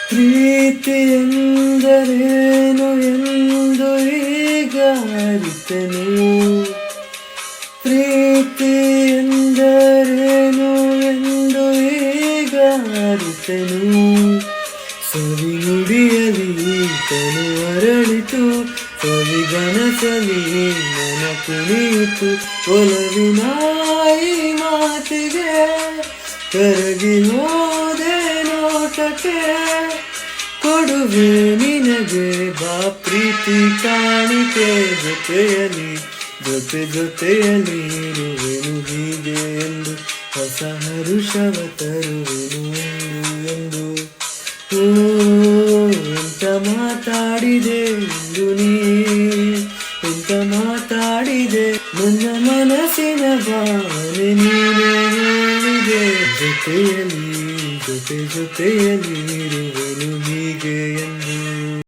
ಪ್ರೀತಿ ಎಂದರೇನು ಎಂದು ಈಗ ಅರಿತೆನು. ಪ್ರೀತಿ ಎಂದರೇನು ಎಂದು ಈಗ ಅರಿತೆನು. ಸವಿ ನುಡಿಯಲಿ ತನು ಅರಳಿತು, ಸವಿಗನಸಲಿ ಮನ ಕುಣಿಯಿತು. ಒಲವಿನ ಈ ಮಾತಿಗೆ ಕರಗಿ ಹೋದೆ ನೋಟಕ್ಕೆ. ಕೊಡುವೆ ನಿನಗೆ ಬಾ ಪ್ರೀತಿ ಕಾಣಿಕೆ, ಜೊತೆಯಲಿ ಜೊತೆಯಲಿ ಇರುವೆನು ಹೀಗೆ ಎಂದು. ಹೊಸ ಹರುಷವ ತರುವೆನು ಎಂದು. ಓ ಎಂತ ಮಾತಾಡಿದೆ ಎಂದು ನೀ, ಎಂತ ಮಾತಾಡಿದೆ. ನನ್ನ ಮನಸ್ಸಿನ ಭಾವನೆ ನೀನೇ ಹೇಳಿದೆ. ಜೊತೆಯಲಿ ಜೊತೆಯಲಿ ಇರುವೆ